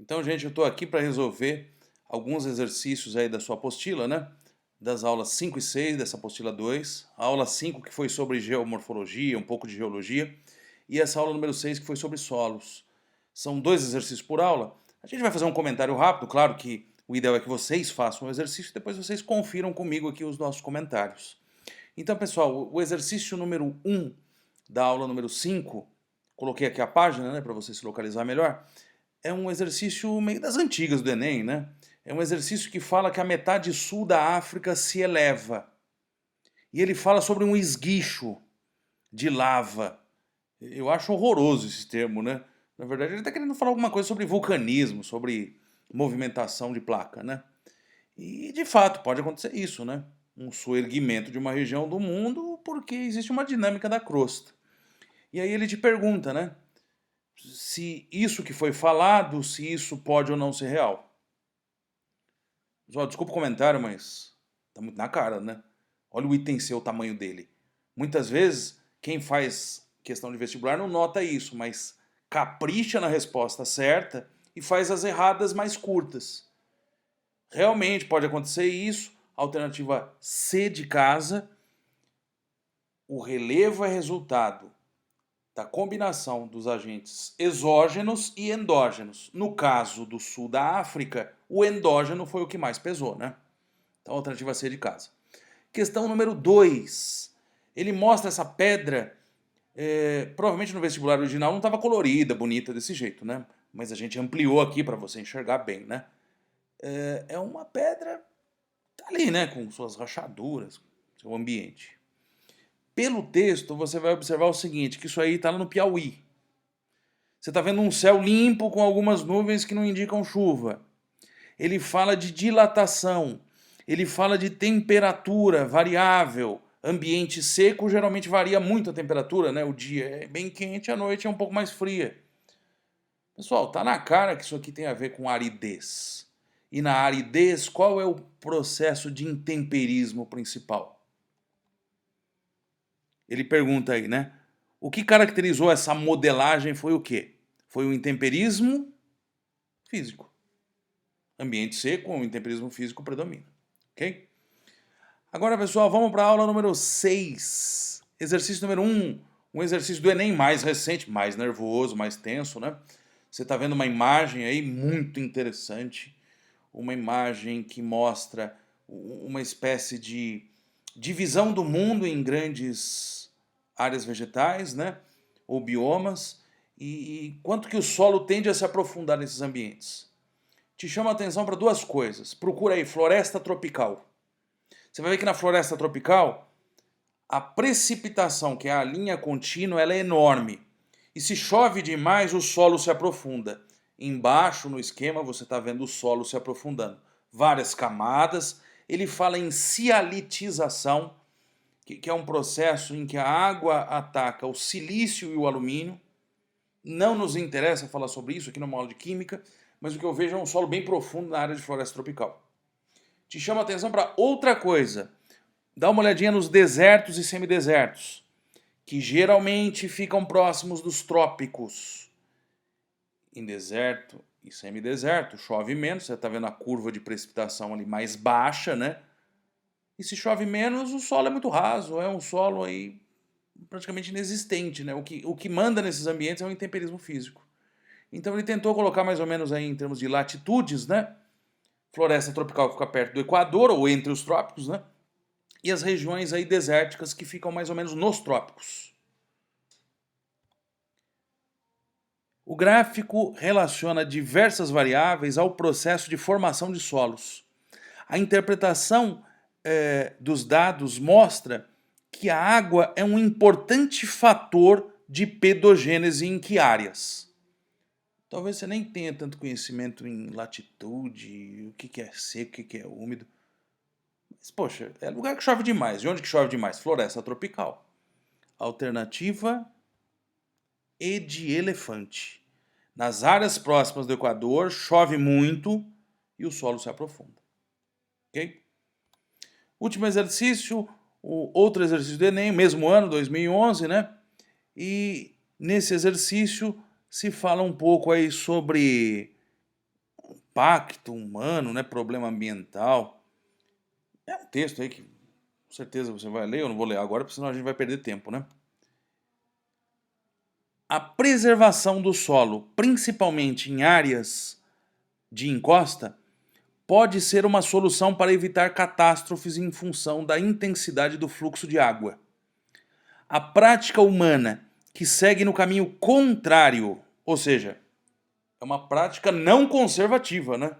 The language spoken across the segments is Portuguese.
Então, gente, eu estou aqui para resolver alguns exercícios aí da sua apostila, né? Das aulas 5 e 6 dessa apostila 2. A aula 5 que foi sobre geomorfologia, um pouco de geologia. E essa aula número 6 que foi sobre solos. São 2 exercícios por aula. A gente vai fazer um comentário rápido, claro que o ideal é que vocês façam o exercício e depois vocês confiram comigo aqui os nossos comentários. Então, pessoal, o exercício número 1 da aula número 5, coloquei aqui a página, né, para você se localizar melhor, é um exercício meio das antigas do Enem, né? É um exercício que fala que a metade sul da África se eleva. E ele fala sobre um esguicho de lava. Eu acho horroroso esse termo, né? Na verdade, ele está querendo falar alguma coisa sobre vulcanismo, sobre movimentação de placa, né? E de fato pode acontecer isso, né? Um soerguimento de uma região do mundo porque existe uma dinâmica da crosta. E aí ele te pergunta, né? Se isso que foi falado, se isso pode ou não ser real. Desculpa o comentário, mas tá muito na cara, né? Olha o item C, o tamanho dele. Muitas vezes, quem faz questão de vestibular não nota isso, mas capricha na resposta certa e faz as erradas mais curtas. Realmente pode acontecer isso. Alternativa C de casa. O relevo é resultado da combinação dos agentes exógenos e endógenos. No caso do sul da África, o endógeno foi o que mais pesou, né? Então, a alternativa C de casa. Questão número 2. Ele mostra essa pedra, provavelmente no vestibular original não estava colorida, bonita desse jeito, né? Mas a gente ampliou aqui para você enxergar bem, né? É uma pedra, tá ali, né? Com suas rachaduras, seu ambiente. Pelo texto, você vai observar o seguinte, que isso aí está lá no Piauí. Você está vendo um céu limpo com algumas nuvens que não indicam chuva. Ele fala de dilatação, ele fala de temperatura variável. Ambiente seco geralmente varia muito a temperatura, né? O dia é bem quente, a noite é um pouco mais fria. Pessoal, tá na cara que isso aqui tem a ver com aridez. E na aridez, qual é o processo de intemperismo principal? Ele pergunta aí, né? O que caracterizou essa modelagem foi o quê? Foi o intemperismo físico. Ambiente seco, o intemperismo físico predomina. Ok? Agora, pessoal, vamos para a aula número 6. Exercício número 1. Um exercício do Enem mais recente, mais nervoso, mais tenso, né? Você está vendo uma imagem aí muito interessante. Uma imagem que mostra uma espécie de divisão do mundo em grandes áreas vegetais, né? Ou biomas. E quanto que o solo tende a se aprofundar nesses ambientes. Te chamo a atenção para duas coisas. Procura aí, floresta tropical. Você vai ver que na floresta tropical, a precipitação, que é a linha contínua, ela é enorme. E se chove demais, o solo se aprofunda. Embaixo, no esquema, você está vendo o solo se aprofundando. Várias camadas. Ele fala em cialitização, que é um processo em que a água ataca o silício e o alumínio. Não nos interessa falar sobre isso aqui numa aula de química, mas o que eu vejo é um solo bem profundo na área de floresta tropical. Te chamo a atenção para outra coisa. Dá uma olhadinha nos desertos e semidesertos, que geralmente ficam próximos dos trópicos. Em deserto e semideserto chove menos, você está vendo a curva de precipitação ali mais baixa, né? E se chove menos, o solo é muito raso, é um solo aí praticamente inexistente, né? O que manda nesses ambientes é o intemperismo físico. Então ele tentou colocar mais ou menos aí em termos de latitudes, né? Floresta tropical que fica perto do Equador ou entre os trópicos, né? E as regiões aí desérticas que ficam mais ou menos nos trópicos. O gráfico relaciona diversas variáveis ao processo de formação de solos. A interpretação dos dados mostra que a água é um importante fator de pedogênese em que áreas? Talvez você nem tenha tanto conhecimento em latitude, o que é seco, o que é úmido. Mas, poxa, é lugar que chove demais. E onde que chove demais? Floresta tropical. Alternativa E de elefante. Nas áreas próximas do Equador, chove muito e o solo se aprofunda. Ok? Último exercício, o outro exercício do Enem, mesmo ano, 2011, né? E nesse exercício se fala um pouco aí sobre impacto humano, né? Problema ambiental. É um texto aí que com certeza você vai ler, eu não vou ler agora, porque senão a gente vai perder tempo, né? A preservação do solo, principalmente em áreas de encosta, pode ser uma solução para evitar catástrofes em função da intensidade do fluxo de água. A prática humana que segue no caminho contrário, ou seja, é uma prática não conservativa, né?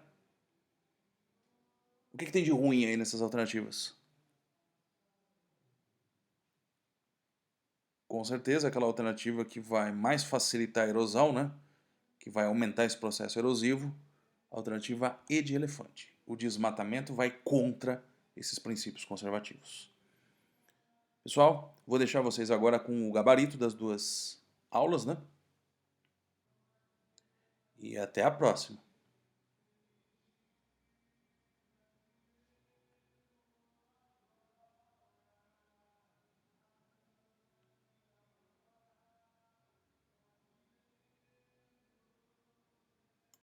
O que tem de ruim aí nessas alternativas? Com certeza, aquela alternativa que vai mais facilitar a erosão, né? Que vai aumentar esse processo erosivo. Alternativa E de elefante. O desmatamento vai contra esses princípios conservativos. Pessoal, vou deixar vocês agora com o gabarito das duas aulas, né? E até a próxima.